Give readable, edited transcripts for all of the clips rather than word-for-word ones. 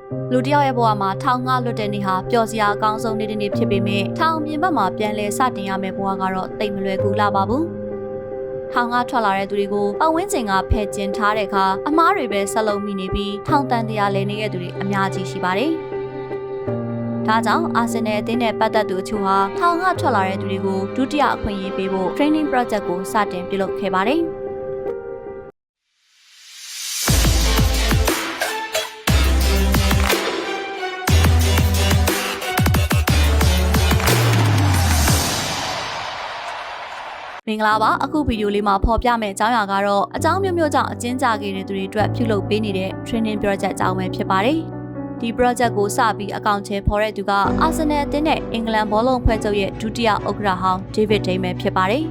လူတယောက်ရဲ့ဘဝမှာထောင်ငါလွတ်တဲ့နေ့ဟာပျော်စရာအကောင်းဆုံးနေ့တစ်နေ့ဖြစ်ပေမဲ့ထောင်ပြင်ဘက်မှာပြန်လဲစတင်ရမယ့်ဘဝကတော့တိတ်မလွယ်ကူလာပါဘူး။ထောင်ငါထွက်လာတဲ့သူတွေကိုပတ်ဝန်းကျင်ကဖယ်ကျင်ထားတဲ့အခါအမားတွေပဲဆက်လုံးမိနေပြီးထောင်တန်တရားလဲနေတဲ့သူတွေအများကြီးရှိပါတယ်။ဒါကြောင့်အာဆင်နယ်အသင်းနဲ့ပတ်သက်သူအချို့ဟာထောင်ငါထွက်လာတဲ့သူတွေကိုဒုတိယအခွင့်အရေးပေးဖို့ training project ကိုစတင်ပြုလုပ်ခဲ့ပါတယ်။မင်္ဂလာပါအခုဗီဒီယိုလေးမှာဖော်ပြမယ့်အကြောင်းအရာကတော့အကြောင်းမျိုးမျိုးကြောင့်အကျဉ်းချခဲ့တဲ့သူတွေအတွက်ပြုလုပ်ပေးနေတဲ့ training project အကြောင်းပဲဖြစ်ပါတယ်ဒီ project ကိုစပြီးအကောင့်ချဲဖော်တဲ့သူကအာဆင်နယ်အသင်းနဲ့အင်္ဂလန်ဘောလုံးဖွဲ့ချုပ်ရဲ့ဒုတိယဥက္ကဋ္ဌဟောင်း David Day ပဲဖြစ်ပါတယ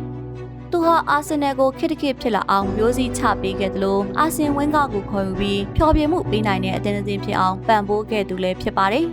်သူဟာအာဆင်နယ်ကိုခေတ်တစ်ခေတ်ဖြစ်လာအောင်မျိုးစည်းချပေးခဲ့တယ်လို့အာဆင်ဝင်းကကိုခေါ်ယူပြီးဖျော်ဖြေမှုပေးနိုင်တဲ့အသင်းအသင်းဖြစ်အောင်ပံ့ပိုးခဲ့သူလည်းဖြစ်ပါတယ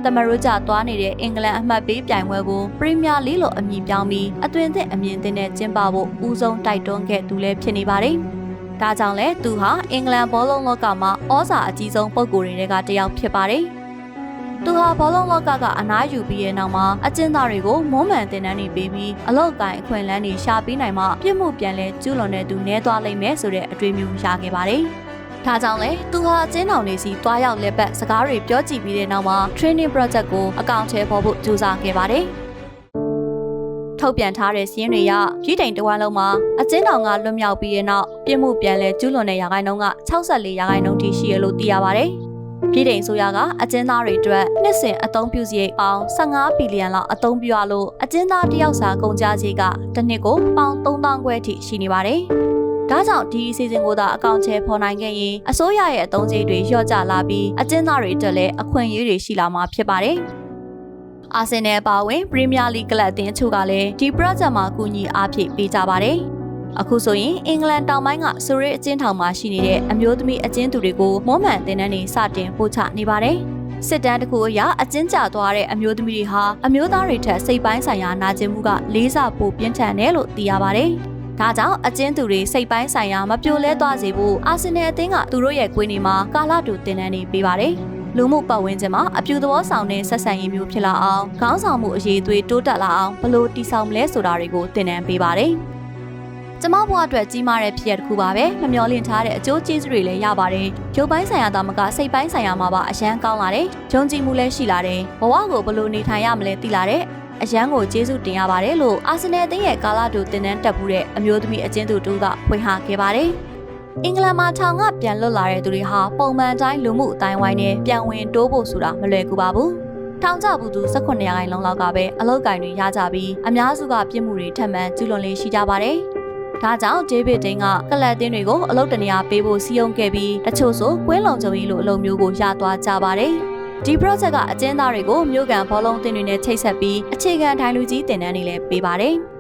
်တမရိုးကြသွားနေတဲ့အင်္ဂလန်အမှတ်ပေးပြိုင်ပွဲကိုပရီးမီးယားလိလို့အမည်ပြောင်းပြီးအသွင်သစ်အမြင်သစ်နဲ့ကျင်းပဖို့ဦးဆုံးတိုက်တွန်းခဲ့သူလည်းဖြစ်နေပါတယ်။ဒါကြောင့်လဲသူဟာအင်္ဂလန်ဘောလုံးလောကမှာဩဇာအကြီးဆုံးပုဂ္ဂိုလ်တွေကတယောက်ဖြစ်ပါတယ်။သူဟာဘောလုံးလောကကအနားယူပြီးရဲ့နောက်မှာအကျဉ်းသားတွေကိုမွမ်းမံတင်တန်းနေပေးပြီးအလောက်ကိုင်းအခွင့်အလမ်းတွေရှာပေးနိုင်မှပြစ်မှုပြန်လဲကျူးလွန်တဲ့သူနည်းသွားလိမ့်မယ်ဆိုတဲ့အတွေ့အမျိုးရခဲ့ပါတယ်။ဒါကြောင့်လဲသူဟာအကျဉ်းထောင်တွေစီတွားရောက်လက်ပတ်စကားတွေပြောကြည့်ပြီးတဲ့နောက်မှာ training project ကိုအကောင့်ထဲပေါ်ဖို့ကြိုးစားခဲ့ပါတယ်။ထုတ်ပြန်ထားတဲ့စာရင်းတွေအရပြည်တိုင်တဝမ်းလုံးမှာအကျဉ်းထောင်ကလွတ်မြောက်ပြီးတဲ့နောက်ပြစ်မှုပြန်လဲကျူးလွန်တဲ့ရာခိုင်နှုန်းက64%ထိရှိရလို့သိရပါတယ်။ပြည်တိုင်ဆိုရကအကျဉ်းသားတွေအတွက်နှစ်စဉ်အသုံးပြုစရိတ်ပေါင်း15ဘီလီယံလောက်အသုံးပြုရလို့အကျဉ်းသားတစ်ယောက်စာကုန်ကျစရိတ်ကတစ်နှစ်ကိုပေါင်3000ခွဲထိရှိနေပါတယ်။ဒါကြောင့်ဒီအစီအစဉ်ကိုသာအကောင့်ချဲဖော်နိုင်ခဲ့ရင်အစိုးရရဲ့အသုံးစရိတ်တွေလျော့ကျလာပြီးအကျဉ်းသားတွေအတွက်လည်းအခွင့်အရေးတွေရှိလာမှာဖြစ်ပါတယ်။အာဆင်နယ်အပါအဝင်ပရီးမီးယားလိကလပ်အသင်းချို့ကလည်းဒီ project မှာကူညီအားဖြည့်ပေးကြပါတယ်။အခုဆိုရင်အင်္ဂလန်တောင်ပိုင်းကဆိုရဲအကျဉ်းထောင်မှာရှိနေတဲ့အမျိုးသမီးအကျဉ်းသူတွေကိုမွမ်းမံတင်တန်းတွေစတင်ပို့ချနေပါတယ်။စစ်တမ်းတစ်ခုအရအကျဉ်းကျသွားတဲ့အမျိုးသမီးတွေဟာအမျိုးသားတွေထက်စိတ်ပိုင်းဆိုင်ရာနာကျင်မှုက4ဆပိုပြင်းထန်တယ်လို့သိရပါတယ်။ဒါကြောင့်အကျဉ်းသူတွေစိတ်ပိုင်းဆိုင်ရာမပြိုလဲသွားစေဖို့အာဆင်နယ်အသင်းကသူတို့ရဲ့ကွင်းတွေမှာကာလတူတင်တန်းနေပေးပါတယ်။လူမှုပတ်ဝန်းကျင်မှာအပြူသဘောဆောင်တဲ့ဆက်ဆံရေးမျိုးဖြစ်လာအောင်ခေါင်းဆောင်မှုအရေးသွေးတိုးတက်လာအောင်ဘလို့တည်ဆောက်မလဲဆိုတာတွေကိုတင်တန်းပေးပါတယ်။ကျမဘဝအတွက်ကြီးမားတဲ့ဖြစ်ရပ်တစ်ခုပါပဲမမျှော်လင့်ထားတဲ့အကျိုးကျေးဇူးတွေလည်းရပါတယ်။ရုပ်ပိုင်းဆိုင်ရာသာမကစိတ်ပိုင်းဆိုင်ရာမှာပါအရန်ကောင်းလာတယ်။ယုံကြည်မှုလည်းရှိလာတယ်။ဘဝကိုဘလို့နေထိုင်ရမလဲသိလာတဲ့အရန်ကိုကျေးဇူးတင်ရပါတယ်လို့အာဆင်နယ်အသင်းရဲ့ကာလာတူတင်တန်းတက်မှုတဲ့အမျိုးသမီးအကျဉ်းသူတူကဖွင့်ဟခဲ့ပါတယ်။အင်္ဂလန်မှာထောင်ကပြန်လွတ်လာတဲ့သူတွေဟာပုံမှန်တိုင်းလူမှုအတိုင်းဝိုင်းနဲ့ပြန်ဝင်တိုးဖို့ဆိုတာမလွယ်ကူပါဘူး။ထောင်ကျဘူးသူ18%လောက်ကပဲအလောက်ကိုင်းတွေရကြပြီးအများစုကပြစ်မှုတွေထပ်မံကျူးလွန်လေးရှိကြပါတယ်။ဒါကြောင့်ဒေးဗစ်ဒင်းကကလပ်အသင်းတွေကိုအလုပ်တနေရာပေးဖို့စီယုံခဲ့ပြီးတချို့ဆိုကွင်းလုံခြုံရေးလိုအလုပ်မျိုးကိုရသွားကြပါတယ်။ဒီ project ကအကျဉ်းသားတွေကိုမြို့ကန်ဘောလုံးအသင်းတွေနဲ့ချိတ်ဆက်ပြီးအခြေခံထိုင်လူကြီးတင်တန်းတွေလည်းပေးပါတယ်။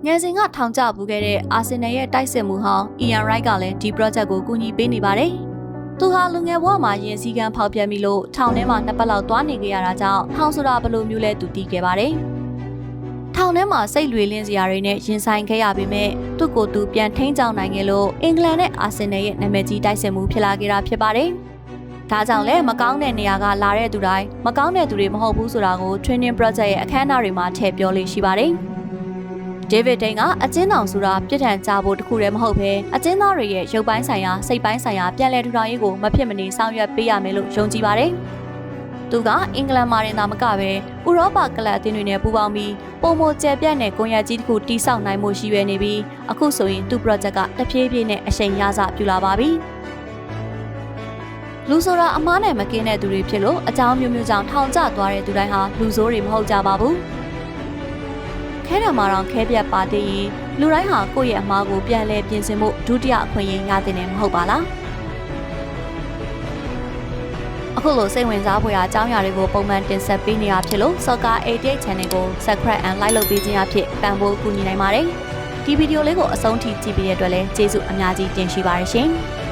ငယ်စဉ်ကထောင်ကျပူခဲ့တဲ့အာဆင်နယ်ရဲ့တိုက်စစ်မှုဟောင်း Ian Wright ကလည်းဒီ project ကိုကူညီပေးနေပါတယ်။သူဟာလူငယ်ဘဝမှာရင်စည်းကမ်းဖောက်ဖျက်မိလို့ထောင်ထဲမှာ2ပတ်လောက်သွားနေကြရတာကြောင့်ထောင်ဆိုတာဘယ်လိုမျိုးလဲသူသိခဲ့ပါတယ်။ထောင်ထဲမှာစိတ်လွေလင်းစရာတွေနဲ့ရင်ဆိုင်ခဲ့ရပေမဲ့သူ့ကိုယ်သူပြန်ထိန်းချောင်းနိုင်ခဲ့လို့အင်္ဂလန်နဲ့အာဆင်နယ်ရဲ့နာမည်ကြီးတိုက်စစ်မှုဖြစ်လာခဲ့တာဖြစ်ပါတယ်။ဒါကြောင့်လဲမကောင်းတဲ့နေရာကလာတဲ့သူတိုင်းမကောင်းတဲ့သူတွေမဟုတ်ဘူးဆိုတာကို training project ရဲ့အခမ်းအနားတွေမှာထည့်ပြောလို့ရှိပါတယ်။ David Day ကအကျဉ်းထောင်ဆိုတာပြစ်ဒဏ်ကြဖို့တခုတည်းမဟုတ်ဘဲအကျဉ်းသားတွေရဲ့ရုပ်ပိုင်းဆိုင်ရာစိတ်ပိုင်းဆိုင်ရာပြန်လည်ထူထောင်ရေးကိုမဖြစ်မနေဆောင်ရွက်ပေးရမယ်လို့ယုံကြည်ပါတယ်။သူကအင်္ဂလန်မှာတင်သာမကပဲဥရောပကလပ်အသင်းတွေနဲ့ပူးပေါင်းပြီးပုံမကျယ်ပြန့်တဲ့ကွန်ရက်ကြီးတစ်ခုတိစောက်နိုင်မှုရှိရနေပြီးအခုဆိုရင်သူ့ project ကတဖြည်းဖြည်းနဲ့အရှိန်ရစပြုလာပါပြီ။လူဆိုတာအမားနဲ့မကင်းတဲ့သူတွေဖြစ်လို့အကြောင်းမျိုးမျိုးကြောင့်ထောင်ကျသွားတဲ့သူတိုင်းဟာလူဆိုးတွေမဟုတ်ကြပါဘူး။ခဲတယ်မှာတော့ခဲပြတ်ပါသေးရင်လူတိုင်းဟာကိုယ့်ရဲ့အမားကိုပြန်လဲပြင်ဆင်ဖို့ဒုတိယအခွင့်အရေးရတဲ့နေမဟုတ်ပါလား။အခုလိုစိတ်ဝင်စားဖွယ်ရာအကြောင်းအရာတွေကိုပုံမှန်တင်ဆက်ပေးနေတာဖြစ်လို့ Soccer 88 Channel ကို Subscribe and Like လုပ်ပေးခြင်းအဖြစ်ပံ့ပိုးကူညီနိုင်ပါတယ်။ဒီဗီဒီယိုလေးကိုအဆုံးထိကြည့်ပြီးတဲ့အတွက်လည်းကျေးဇူးအများကြီးတင်ရှိပါရရှင်။